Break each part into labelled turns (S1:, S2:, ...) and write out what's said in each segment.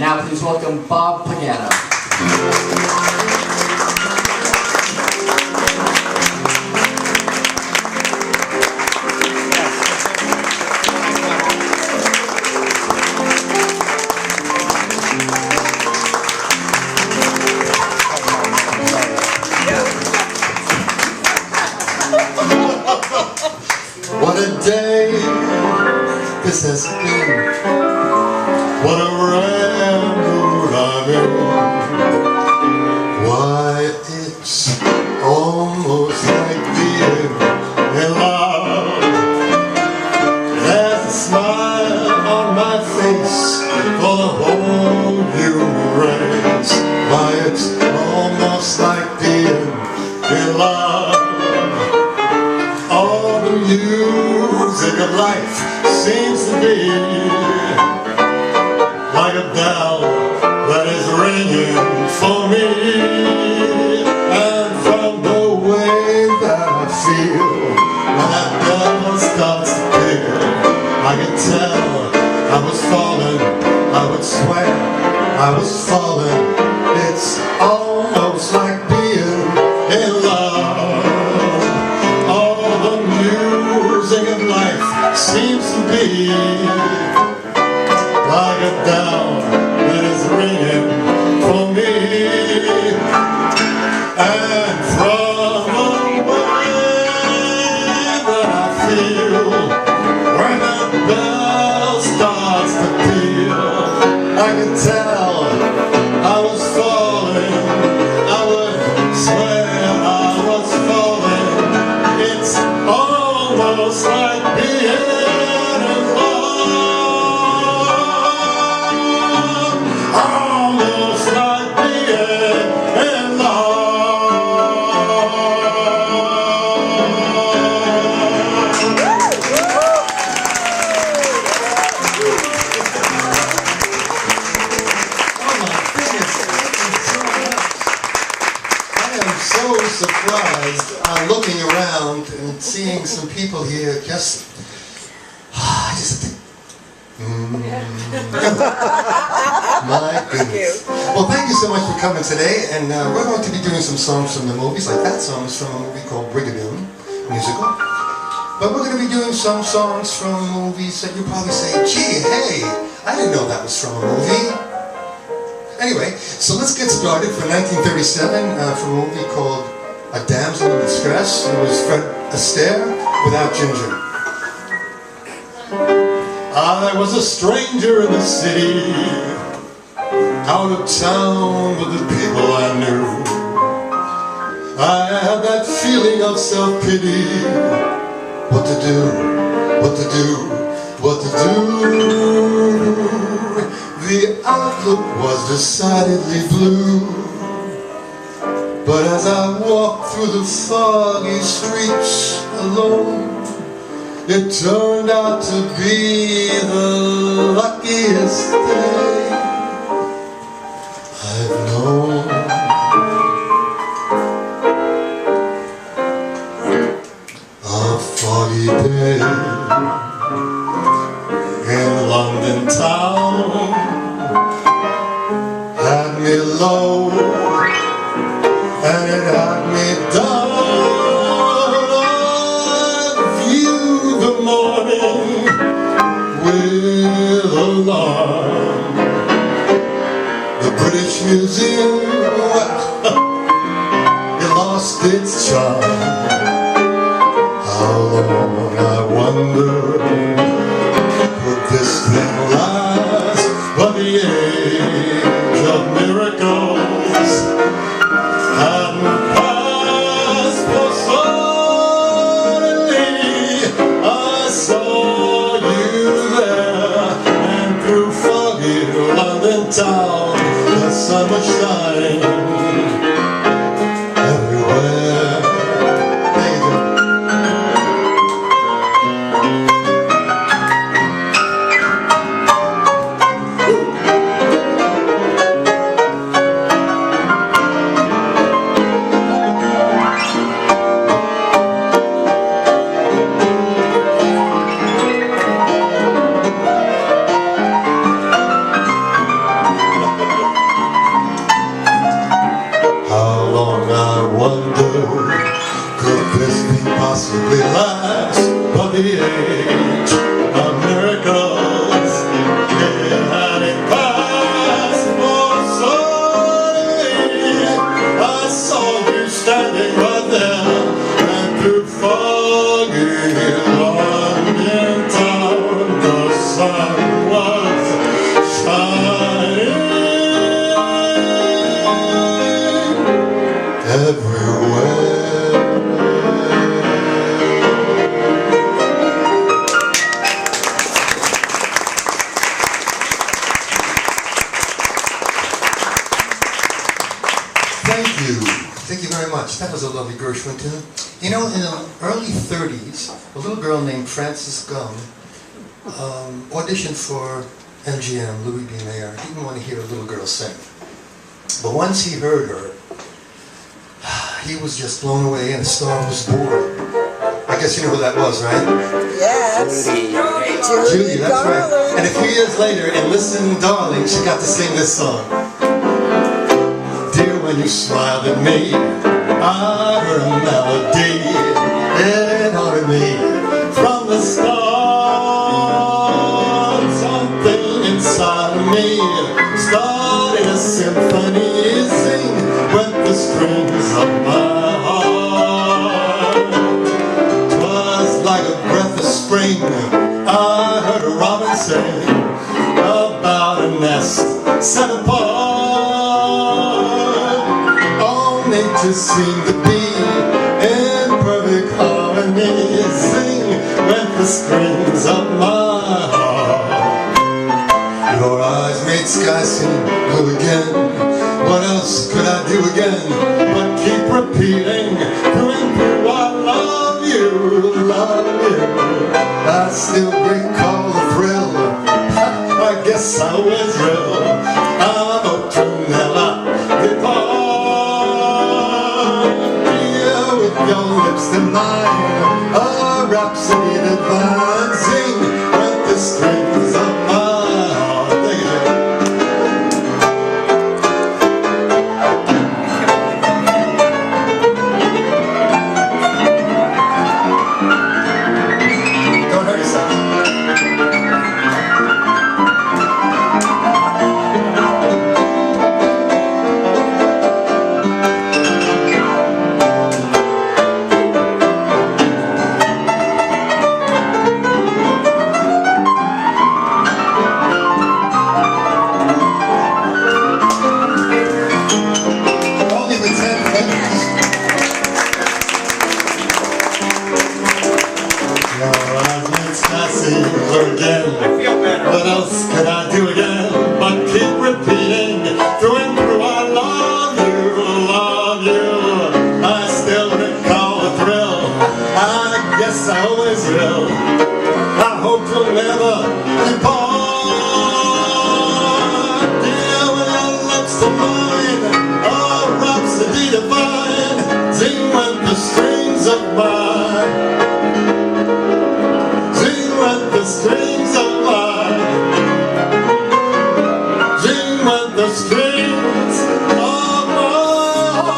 S1: Now please welcome Bob Pagano.
S2: What a day this has been. What a ramble I'm in. Why, it's almost like being in love. There's a smile on my face for the whole human race. Why, it's almost like being in love. All the music of life seems to be like a bell that is ringing for me. And from the way that I feel when that bell starts to peal, I can tell I was falling, I would swear I was falling. It's almost like being in love. Seems to be like a bell that is ringing for me. And from the way that I feel when that bell starts to peal, I can tell I was falling, I would swear I was falling. It's almost like being surprised looking around and seeing some people here just my goodness. Well, thank you so much for coming today, and we're going to be doing some songs from the movies. Like that song is from a movie called Brigadoon musical, but we're going to be doing some songs from movies that you probably say, gee, hey, I didn't know that was from a movie. Anyway, so let's get started. For 1937, from a movie called A Damsel in Distress. It was Fred Astaire without Ginger. I was a stranger in the city, out of town with the people I knew. I had that feeling of self-pity. What to do, what to do, what to do. The outlook was decidedly blue. But as I walked through the foggy streets alone, it turned out to be the luckiest day I've known. A foggy day in London town had me low, and it had me down. I viewed the morning with alarm. The British Museum, it lost its charm. How long, I wonder, could this thing last? But the age of miracles hadn't passed, for suddenly I saw you there, and through foggy London town the sun was shining everywhere. Thank you. Thank you very much. That was a lovely Gershwin tune. You know, in the early 30s, a little girl named Frances Gum auditioned for MGM, Louis B. Mayer. He didn't want to hear a little girl sing. But once he heard her, he was just blown away and a star was born. I guess you know who that was, right?
S3: Yes.
S2: Judy, that's right. And a few years later, in Listen Darling, she got to sing this song. Dear, when you smiled at me, I heard a melody. It haunted me from the start. Something inside of me started a symphony, sing with the strings of my heart. 'Twas like a breath of spring. I heard a robin sing about a nest set apart. Nature seemed to be in perfect harmony, sing with the strings of my heart. Your eyes made sky seem blue again. What else could I do again but keep repeating through and through, I love you, love you. I still recall the thrill. I guess I was real. I hope to never depart. Your lips to mine, a rhapsody divine, sing with the strings of my heart. Thank you. Don't hurt yourself. What else could I do again but keep repeating through and through, I love you, love you. I still recall the thrill. I guess I always will. I hope you'll never depart. Dear, with your lips to mine, a rhapsody divine, sing with the strings of mine. Sing with the strings of the strings of my heart.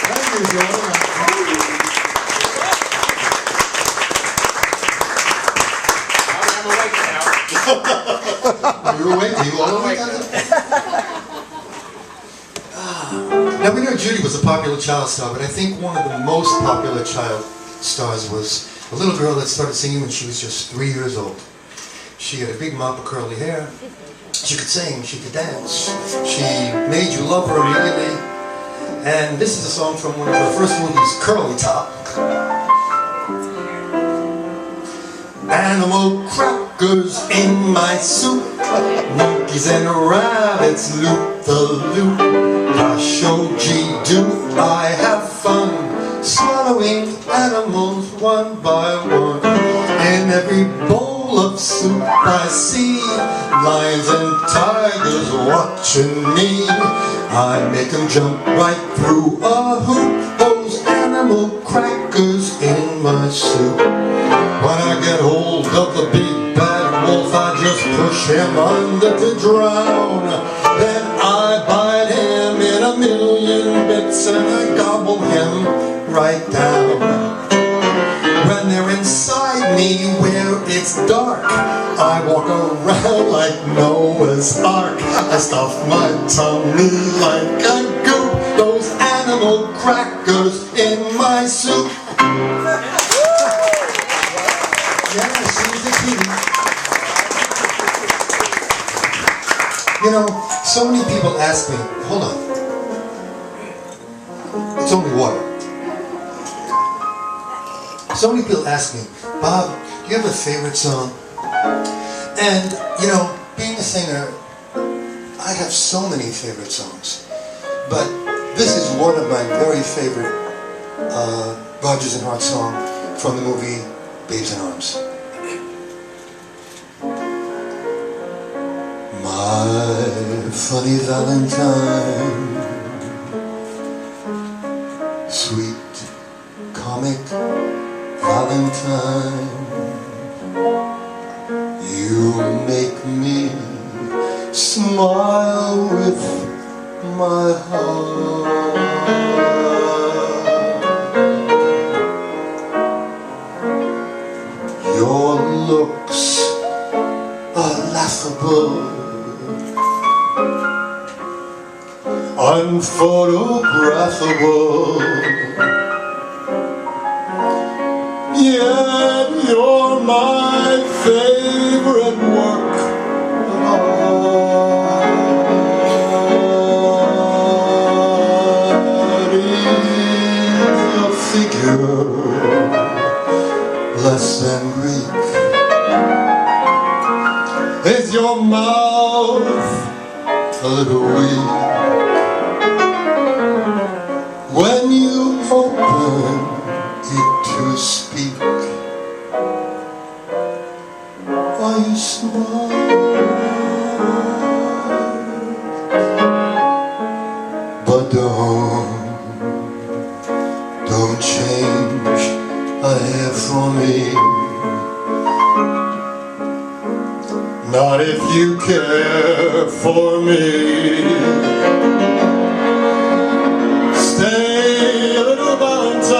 S2: Thank you, Joe.
S4: I'm awake now.
S2: Are you awake? Are you all awake? Now we know Judy was a popular child star, but I think one of the most popular child stars was a little girl that started singing when she was just 3 years old. She had a big mop of curly hair. She could sing, she could dance. She made you love her immediately. And this is a song from one of her first movies, Curly Top. Animal crackers in my soup, monkeys and rabbits loop the loop. Kashoji do I have fun, swallowing animals one by one. In every bowl of soup I see lions and tigers watching me. I make them jump right through a hoop, those animal crackers in my soup. When I get hold of the big bad wolf, I just push him under to drown. Then I bite him in a million bits and I gobble him right down. When they're inside me where it's dark, I walk around like Noah's Ark. I stuff my tummy like a goop, those animal crackers in my soup. Yeah, she was a cutie. You know, so many people ask me, hold on, it's only water. So many people ask me, Bob, do you have a favorite song? And, you know, being a singer, I have so many favorite songs. But this is one of my very favorite Rodgers and Hart song from the movie Babes in Arms. My funny Valentine, sweet comic Valentine, you make me smile with my heart. Your looks are laughable, unphotographable, yet you're my favorite work of art. Is your figure less than Greek? Is your mouth a little weak? When you open it to speak, are you smart? But don't change a hair for me. Not if you care for me. Stay, little Valentine. Stay.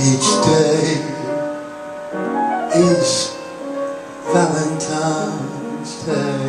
S2: Each day is Valentine's Day.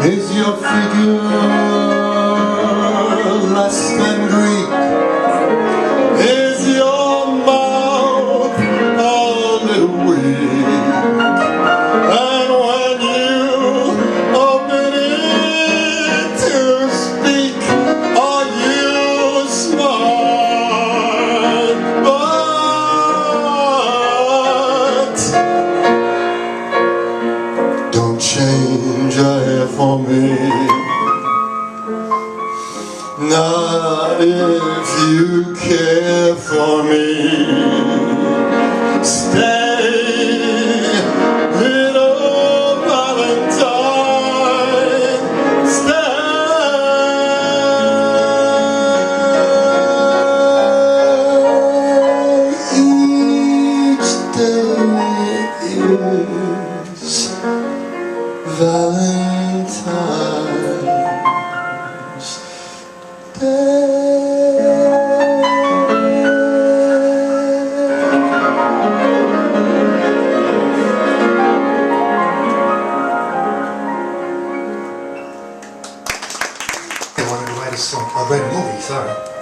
S2: Is your figure less than Greek? Is your mouth a little weak? And when you open it to speak, are you smart? But don't change a hair for me. Not if you care for me. Stay, little Valentine. Stay. Each day is Valentine's Day. I wanted to write a song,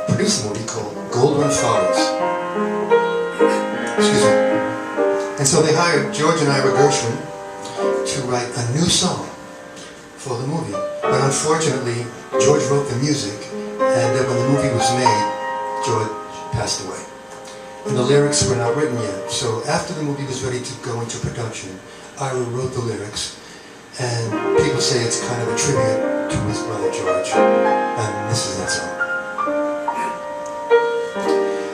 S2: produce a movie called Golden Fathers. Excuse me. And so they hired George and Ira Gershwin to write a new song for the movie. But unfortunately, George wrote the music, and then when the movie was made, George passed away. And the lyrics were not written yet. So after the movie was ready to go into production, Ira wrote the lyrics, and people say it's kind of a tribute to his brother George. And this is that song.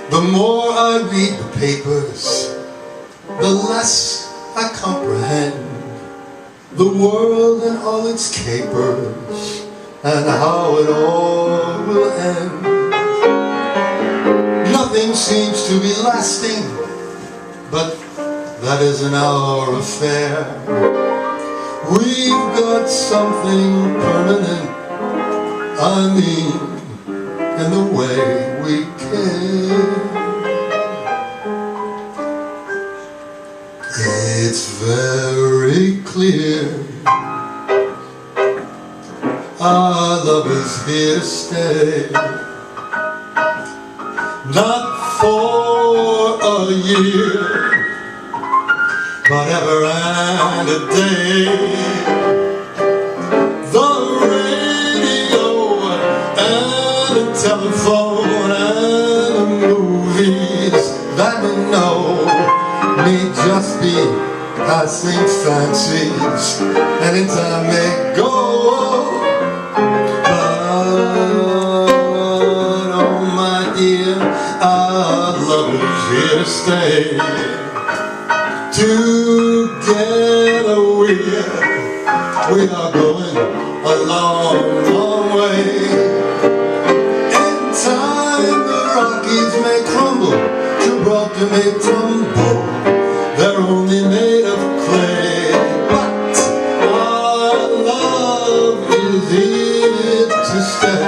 S2: The The more I read the papers, the less I comprehend the world and all its capers, and how it all will end. Nothing seems to be lasting, but that isn't our affair. We've got something permanent, I mean, in the way we care. It's very clear our love is here to stay. Not for a year, but ever and a day. The radio and the telephone and the movies that we know may just be passing fancies, and in time may go. But oh my dear, our love is here to stay. Together we are going a long, long way. In time the Rockies may crumble, Gibraltar may tumble, they're only made of clay, but our love is here to stay.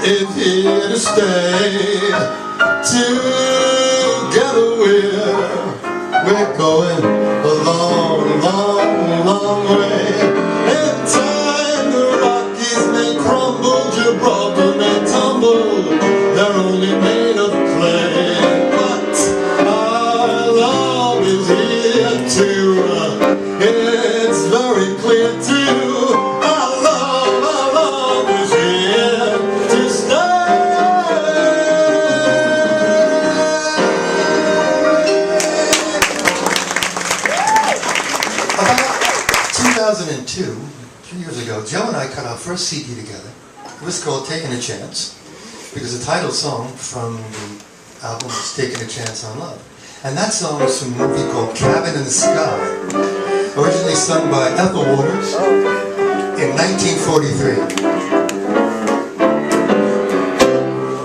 S2: It's here to stay. Together we're going a long, long, long way. In time the Rockies may crumble, Gibraltar may tumble, they're only made of clay, but our love is here too. It's very clear too. Our love is here to stay. About 2002, 3 years ago, Joe and I cut our first CD together. It was called Taking a Chance, because the title song from the album was Taking a Chance on Love. And that song was from a movie called Cabin in the Sky, originally sung by Ethel Waters in 1943.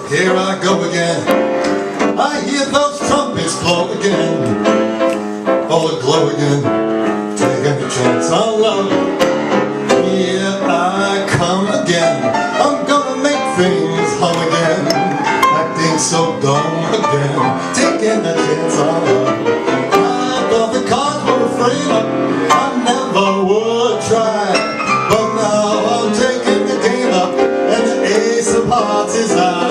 S2: Here I go again, I hear those trumpets blow again, all aglow again, taking a chance on love. Here I come again, I'm gonna make things hum again, acting so dumb again, taking a chance on love. I thought the cards were afraid I never would try, but now I'm taking the game up, and the ace of hearts is out.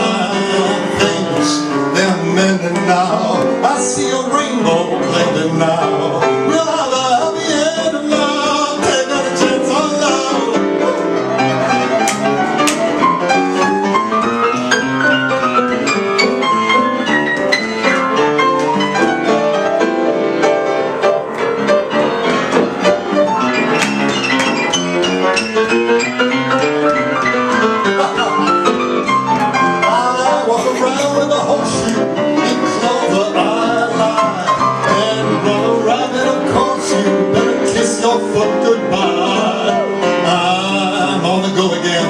S2: Things, they're mending now, I see a rainbow blending now. We'll have a happy end now, taking a chance on love. Goodbye. I'm on the go again,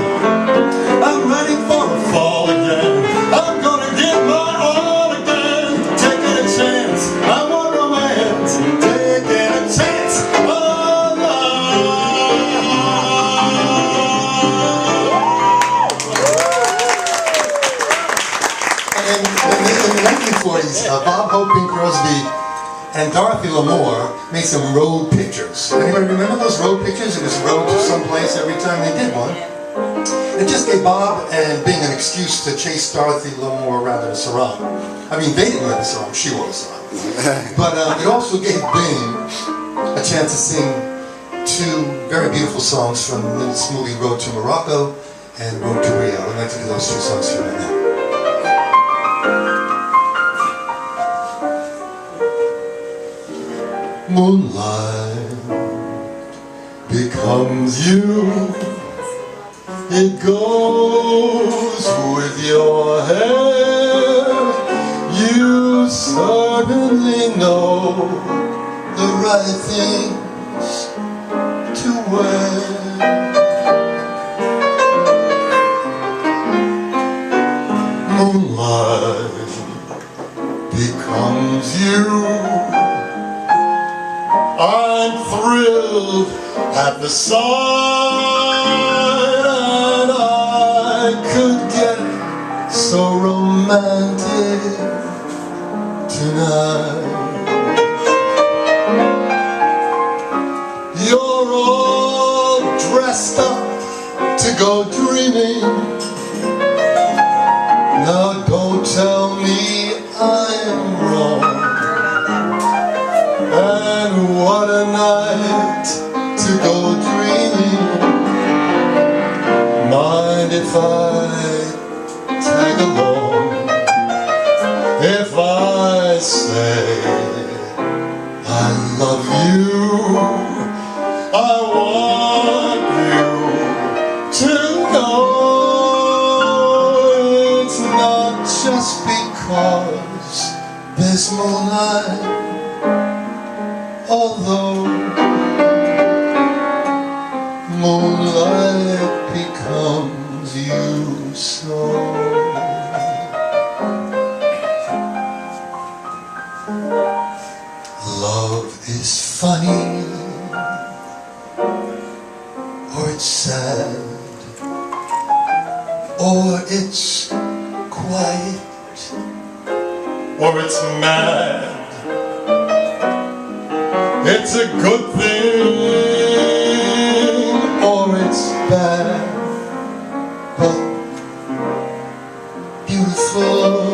S2: I'm ready for a fall again, I'm gonna give my all again, taking a chance, I want romance, taking a chance on love. In the 1940s, Bob Hope, Bing Crosby, and Dorothy Lamour made some road pictures. Anybody remember those road pictures? It was road to someplace every time they did one. It just gave Bob and Bing an excuse to chase Dorothy a little more around in a sarong. I mean, they didn't wear the sarong, she wore the sarong. But it also gave Bing a chance to sing two very beautiful songs from this movie, Road to Morocco and Road to Rio. I'd like to do those two songs for you right now. Moonlight becomes you. It goes with your hair. You certainly know the right things to wear. Moonlight becomes you. I'm thrilled at the sight, and I could get so romantic tonight. You're all dressed up to go dreaming. Now don't tell me I'm wrong. And what a night to go dreaming. Mind if I tag along? If I say I love you, I want you to know it's not just because there's moonlight. Although moonlight becomes you so. Love is funny, or it's sad, or it's quiet, or it's mad. It's a good thing, or it's bad, but beautiful.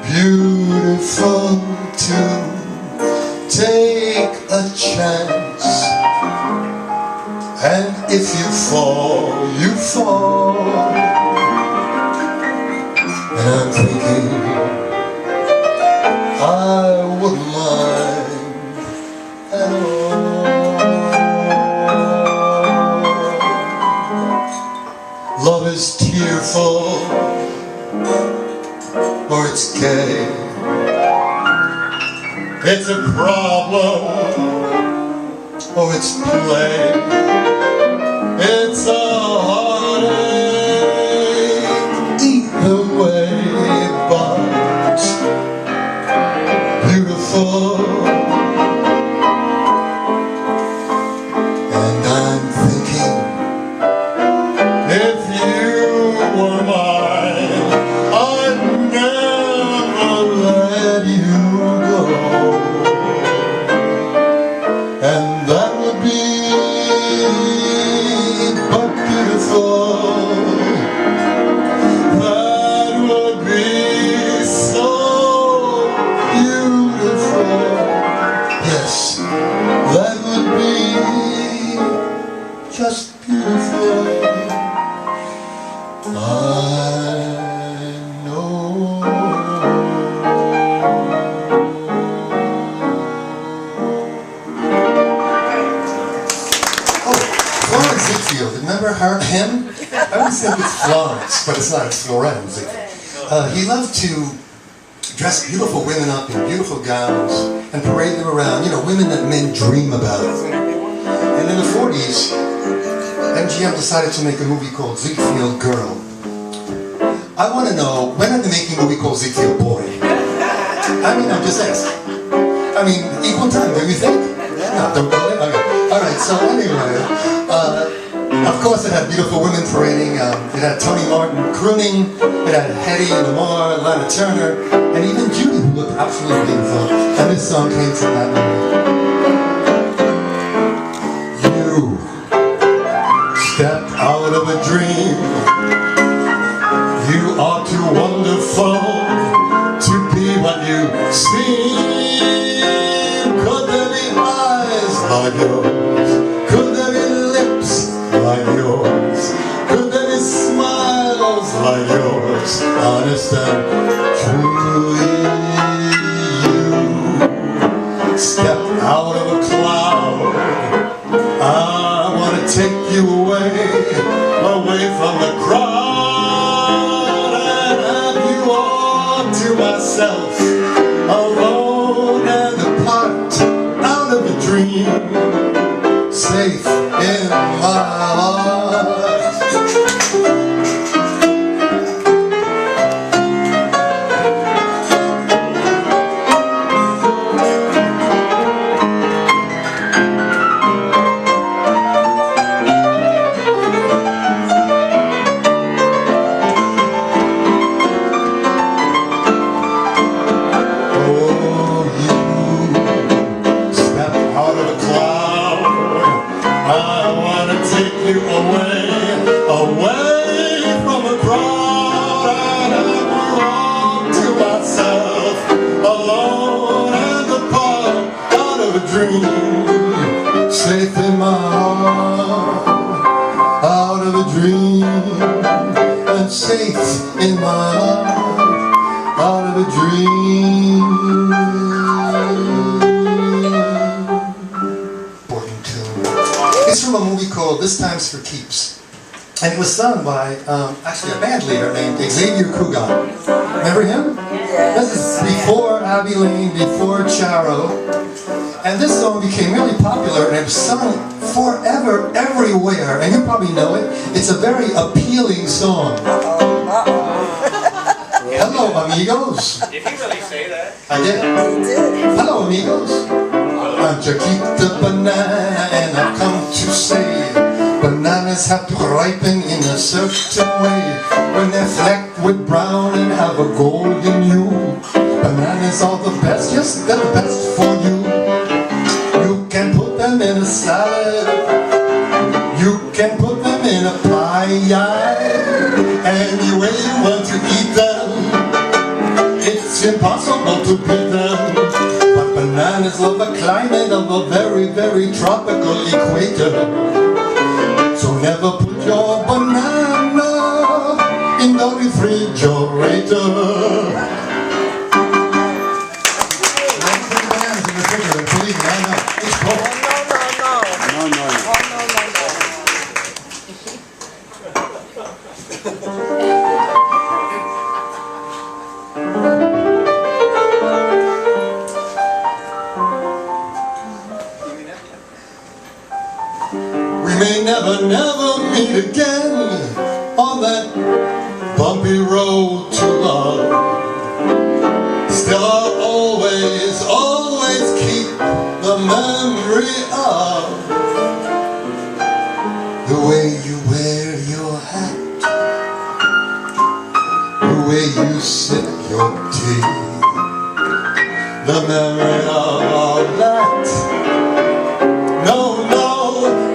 S2: Beautiful to take a chance, and if you fall, you fall. And I'm thinking I wouldn't mind at all. Love is tearful, or it's gay. It's a problem, or it's play. It's a heartache either way, but beautiful. And I'm thinking, if you were mine, I'd never let you go. And that would be but beautiful. That would be so beautiful. Yes, that would be just beautiful. I know. Oh, Florence Ziegfeld, remember him? I always think it's Florence, but it's not, it's Florence Ziegfeld. He loved to dress beautiful women up in beautiful gowns and parade them around, you know, women that men dream about. And in the 40s, MGM decided to make a movie called Ziegfeld Girl. I want to know, when are they making a movie called Ziegfeld Boy? I mean, I'm just asking. I mean, equal time, don't you think? No, don't go there? Okay. Alright, so anyway, of course it had beautiful women parading, it had Tony Martin crooning, it had Hedy Lamarr, Lana Turner, and even Judy, who looked absolutely beautiful, and this song came from that movie. like yours? Could there be lips like yours? Could there be smiles like yours? Honest and truly you step out of a cloud. I want to take you away, away from the crowd, and have you all to myself, alone and apart, out of a dream, safe in my heart. Safe in my heart, out of a dream, and safe in my heart, out of a dream. Important tune. It's from a movie called This Time's for Keeps, and it was sung by actually a band leader named Xavier Cugat. Remember him? This is before Abbey Lane, before Charo. And this song became really popular and it was sung forever, everywhere. And you probably know it. It's a very appealing song. Hello, amigos.
S4: Did he really say that?
S2: I did.
S3: He did.
S2: Hello, amigos. I'm Chiquita Banana and I've come to say bananas have to ripen in a certain way. When they're flecked with brown and have a golden hue, bananas are the best, yes, they're the best for you. You can put them in a salad, you can put them in a pie, any way you want to eat them. It's impossible to beat them. But bananas love a climate of a very, very tropical equator. So never put your banana in the refrigerator. We may never meet again on that bumpy road to love. Still I'll always keep the memory of the way you wear your hat, the way you sip your tea, the memory of all that. No,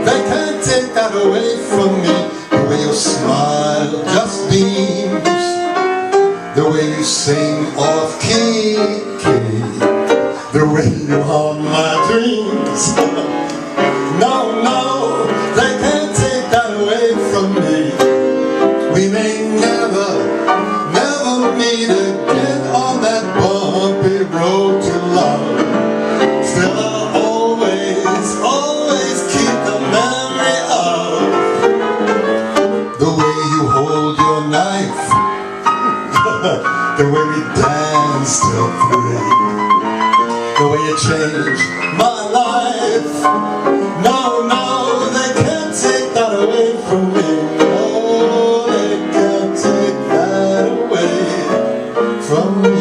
S2: they can't take that away from me. The way your smile just beams, the way you sing off key, the way you haunt my dreams. No, they can't take that away from me. We may never meet again on that bumpy road to love. Still I'll always keep the memory of the way you hold your knife, the way we danced till 3, the way you changed my life. No, they can't take that away from me. No, they can't take that away from me.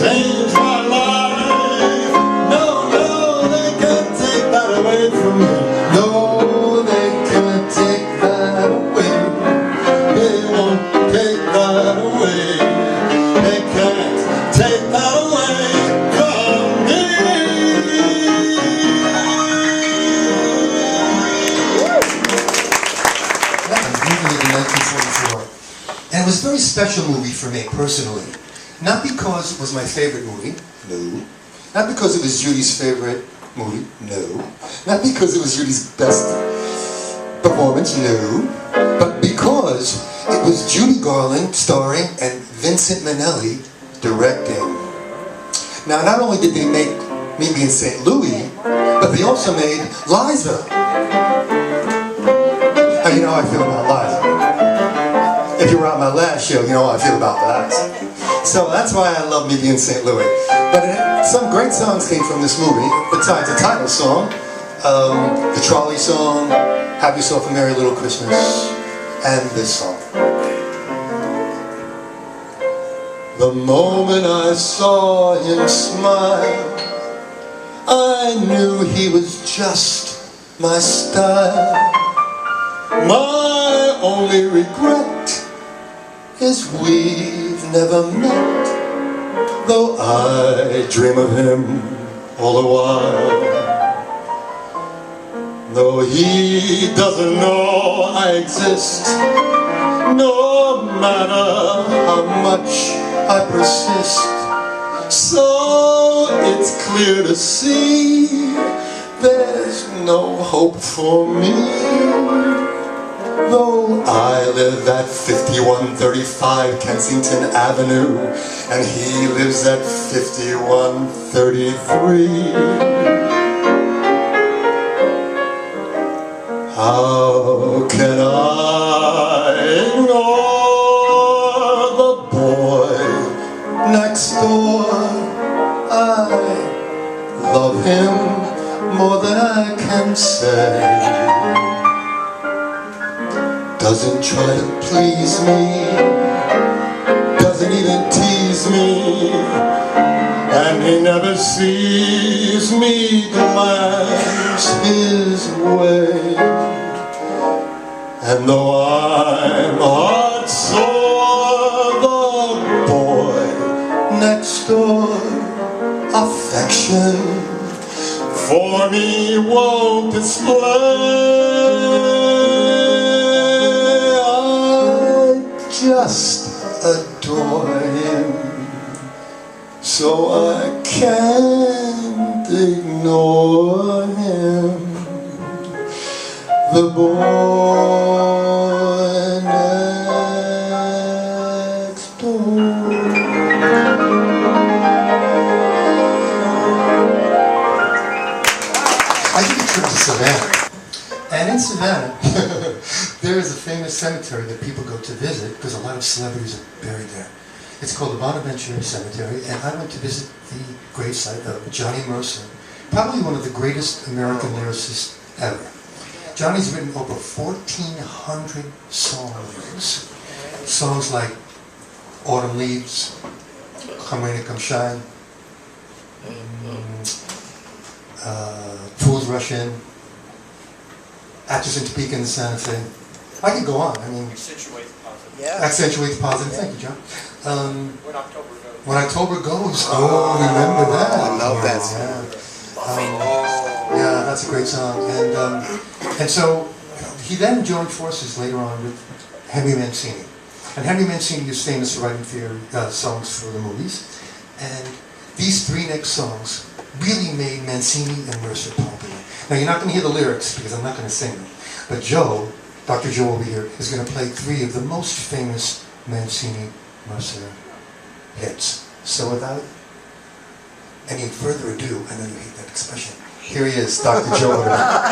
S2: changed my life. No, no, they can't take that away from me. No, they can't take that away. They won't take that away. They can't take that away from me. That was movie in 1944. And it was a very special movie for me, personally. Not because it was my favorite movie, no. Not because it was Judy's favorite movie, no. Not because it was Judy's best performance, no. But because it was Judy Garland starring and Vincent Minnelli directing. Now, not only did they make Meet Me in St. Louis, but they also made Liza. Now, you know how I feel about Liza. If you were at my last show, you know how I feel about that. So that's why I love Meet Me in St. Louis. But some great songs came from this movie, besides the title song, the trolley song, Have Yourself a Merry Little Christmas, and this song. The moment I saw him smile, I knew he was just my style. My only regret is we've never met, though I dream of him all the while. Though he doesn't know I exist, no matter how much I persist. So it's clear to see there's no hope for me. Though I live at 5135 Kensington Avenue and he lives at 5133. How can I ignore the boy next door? I love him more than I can say. Doesn't try to please me, doesn't even tease me, and he never sees me glance his way. And though I'm heart sore, the boy next door affection for me won't display. Just adore him, so I can't ignore him. The boy next door. I did a trip to Savannah, and in Savannah there is a famous cemetery that people go to visit because a lot of celebrities are buried there. It's called the Bonaventure Cemetery, and I went to visit the gravesite of Johnny Mercer, probably one of the greatest American lyricists ever. Johnny's written over 1,400 songs. Songs like Autumn Leaves, Come Rain and Come Shine, Fools Rush In, Actors in Topeka and Santa Fe. I could go on. I mean,
S4: Accentuate the positive.
S3: Yeah.
S2: Accentuate the positive. Thank you, John.
S4: When October goes.
S2: When October Goes. Oh, remember that.
S3: I love that
S2: song. Yeah, that's a great song. And so he then joined forces later on with Henry Mancini. And Henry Mancini is famous for writing songs for the movies. And these three next songs really made Mancini and Mercer popular. Now you're not going to hear the lyrics because I'm not going to sing them. But Joe, Dr. Joe over here, is going to play three of the most famous Mancini-Mercer hits. So without any further ado, I know you hate that expression. Here he is, Dr. Joe over there.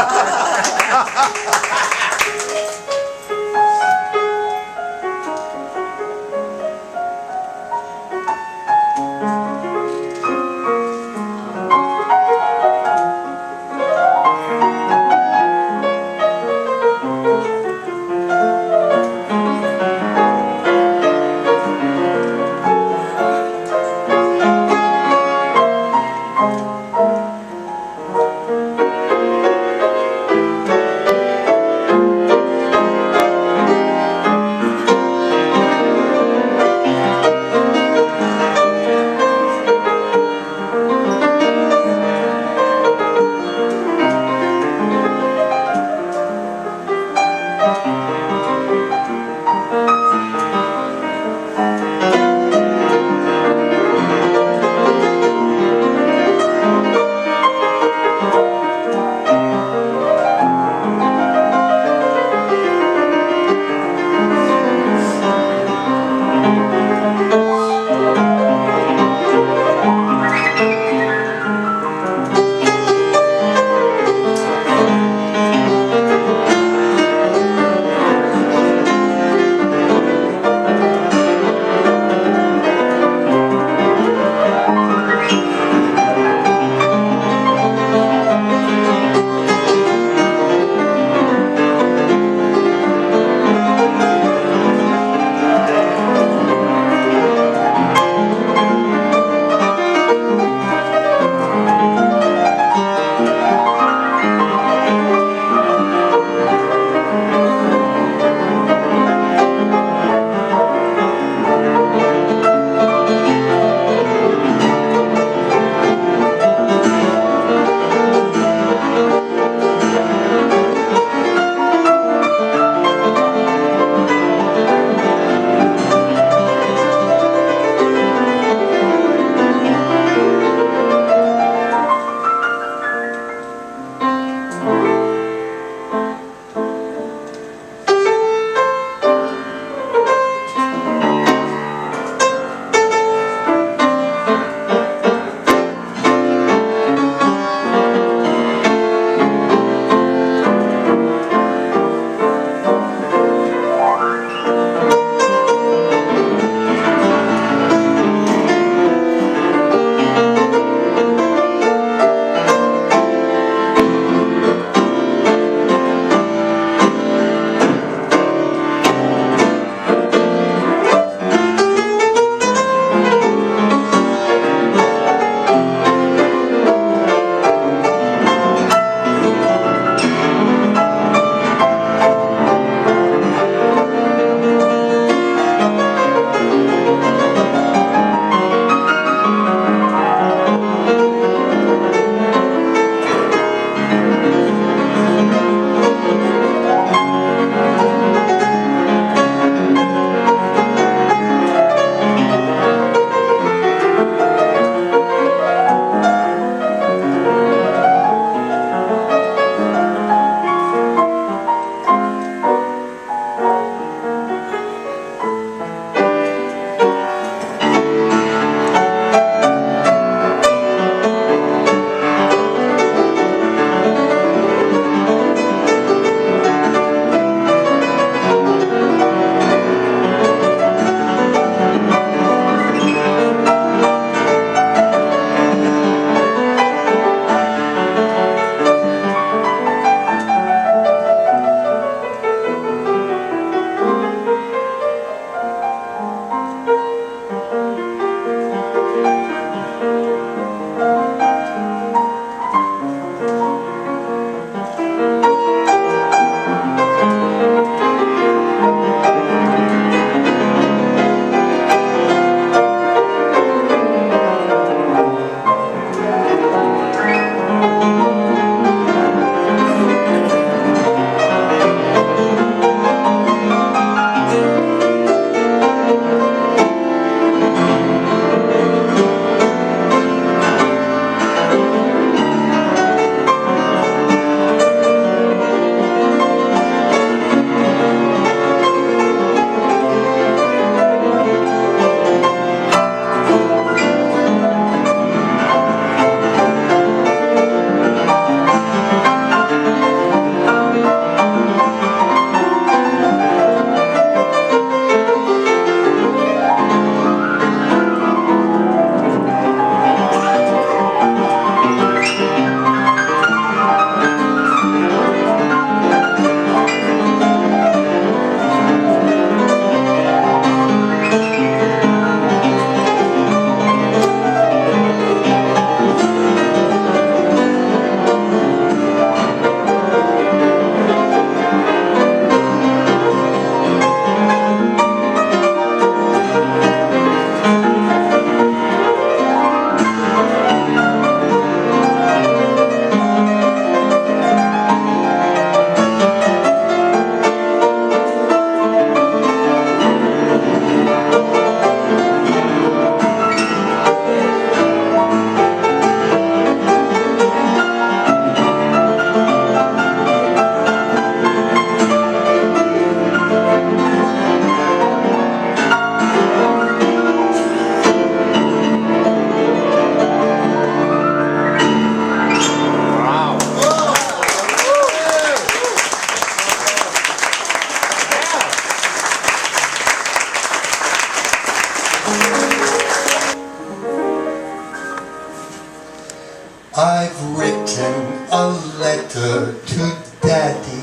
S2: I've written a letter to Daddy.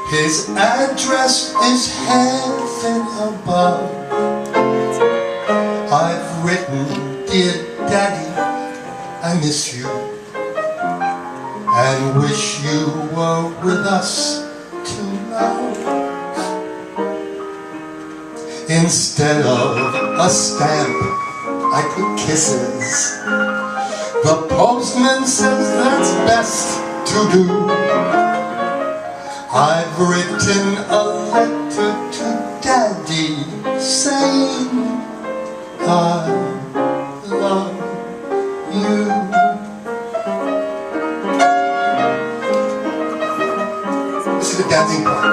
S2: His address is heaven above. I've written, dear Daddy, I miss you and wish you were with us tonight. Instead of a stamp, I put kisses. The postman says that's best to do. I've written a letter to Daddy saying I love you. This is the dancing part.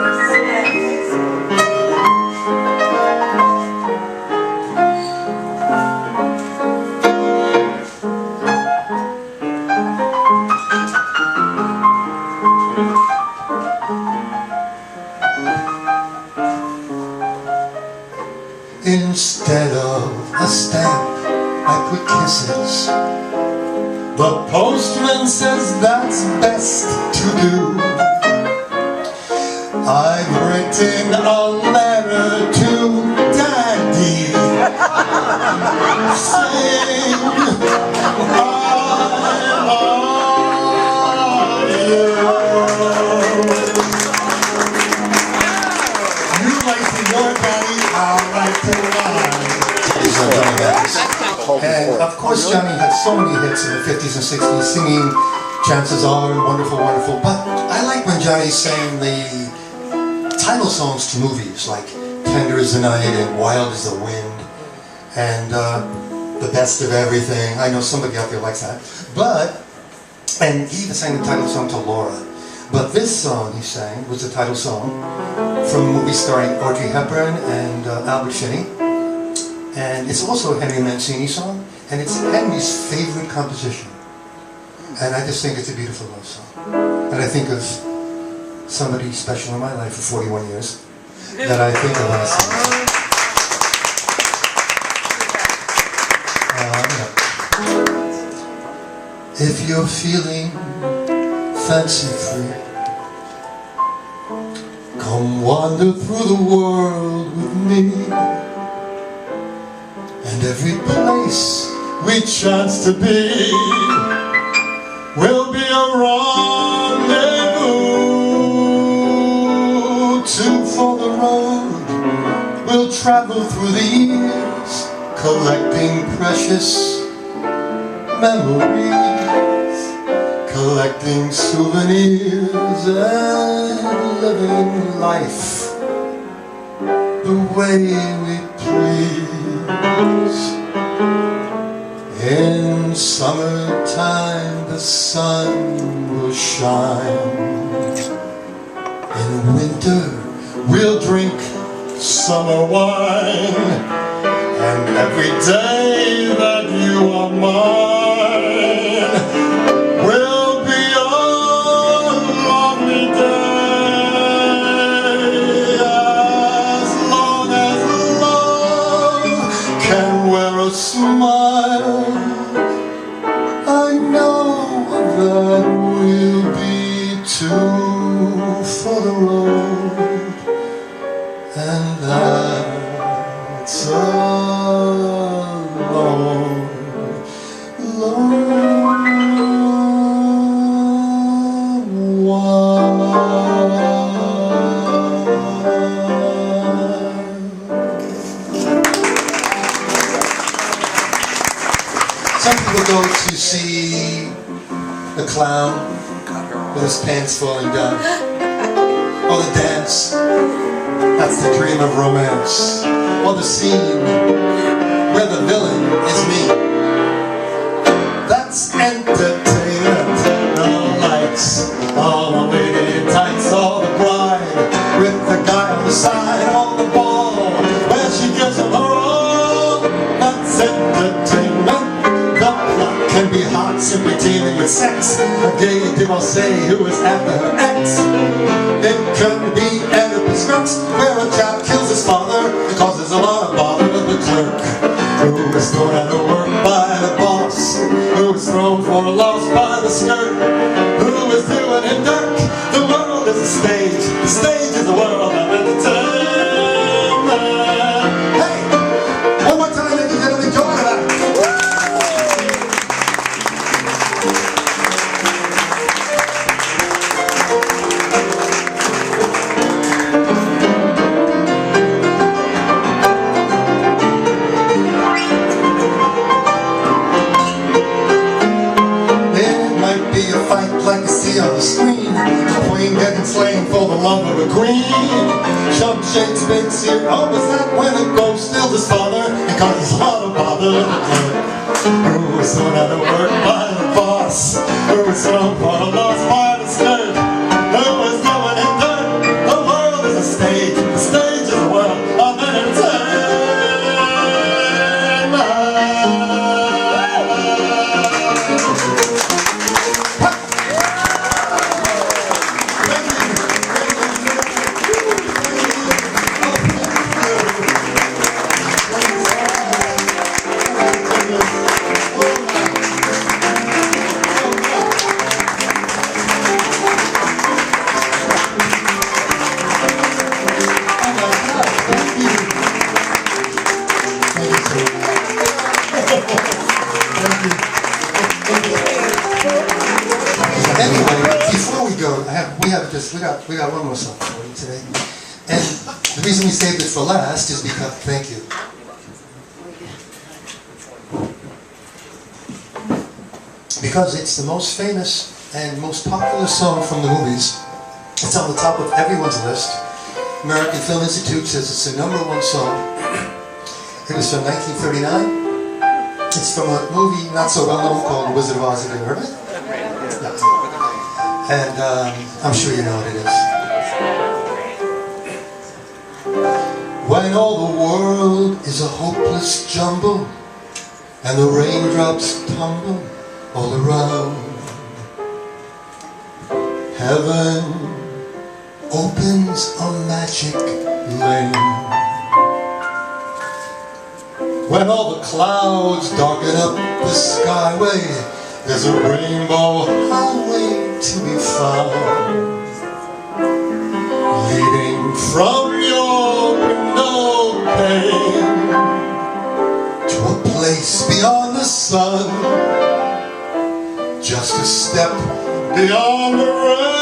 S2: Instead of a stamp, I put kisses. The postman says that's best to do. I've written a letter to Daddy saying I love you. You like to your daddy, I'll write to mine. These are Johnny Mathis. And of course Johnny had so many hits in the 50s and 60s singing Chances Are and Wonderful, Wonderful. But I like when Johnny sang the title songs to movies like Tender as the Night and Wild as the Wind and The Best of Everything. I know somebody out there likes that. And he even sang the title song to Laura. But this song he sang was the title song from a movie starring Audrey Hepburn and Albert Finney. And it's also a Henry Mancini song, and it's Henry's favorite composition. And I just think it's a beautiful love song. And I think of somebody special in my life for 41 years that I think of when I sing. If you're feeling fancy-free, come wander through the world with me. And every place we chance to be will be a rendezvous. Two for the road, we'll travel through the years, collecting precious memories, collecting souvenirs and living life the way we please. In summertime the sun will shine. In winter we'll drink summer wine. And every day that you are mine will be a lovely day. As long as love can wear a smile, I know that we'll be two for the road, and that's a long, long while. Some people go to see the clown with his pants falling down, or the dance, that's the dream of romance, or the scene where the villain is me. That's entertainment. The lights, all the lady in tights, all the bride with the guy on the side, on the ball where she gives him her all. That's entertainment. The plot can be hot, simply teeming with sex. A gay divorcee who is after her ex. It could be Oedipus Rex, where a chap kills his father and causes a lot of bother with the clerk, who is thrown out of work by the boss, who is thrown for the screen. A queen getting slain for the love of a queen. Some Shakespeare's here. Oh, is that when a ghost steals his father and causes a lot of bother? Who was thrown out of work by the boss? Who was thrown for a loss by the skirt? Who was going in dirt? The world is a stage. The stage is a world of entertainment. Anyway, before we go, we got one more song for you today, and the reason we saved it for last is because thank you. Because it's the most famous and most popular song from the movies. It's on the top of everyone's list. American Film Institute says it's the #1 song. It was from 1939. It's from a movie not so well known called The Wizard of Oz. Have you heard of it? And I'm sure you know what it is. When all the world is a hopeless jumble and the raindrops tumble all around, heaven opens a magic lane. When all the clouds darken up the skyway, there's a rainbow highway to be found, leading from your window pane to a place beyond the sun, just a step beyond the rain.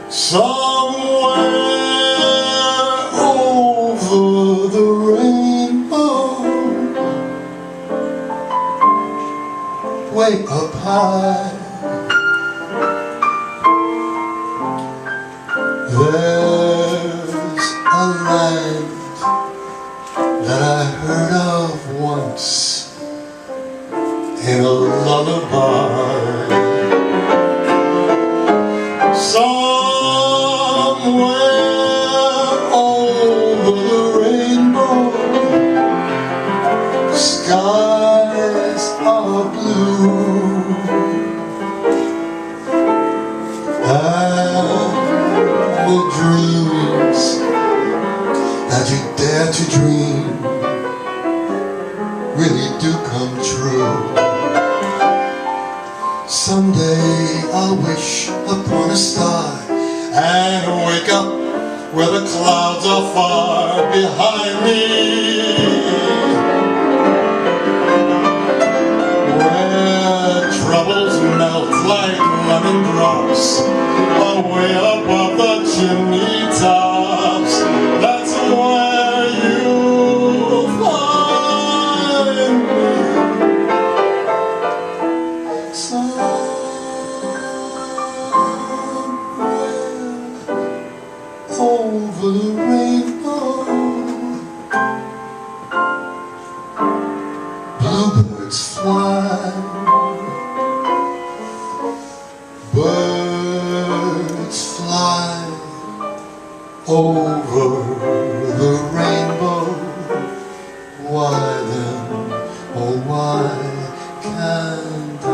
S2: Somewhere over the rainbow, way up high, there's a land that I heard of once in a lullaby. Somewhere over the rainbow, skies are blue, and the dreams that you dare to dream really do come true. Someday I'll wish upon a star and wake up where the clouds are far behind me, where troubles melt like lemon drops away above the chimney tops. That's where you'll find me. Over the rainbow, bluebirds fly, birds fly over the rainbow. Why then, oh why can't I?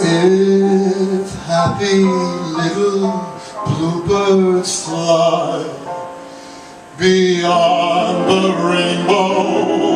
S2: If happy little bluebirds fly beyond the rainbow,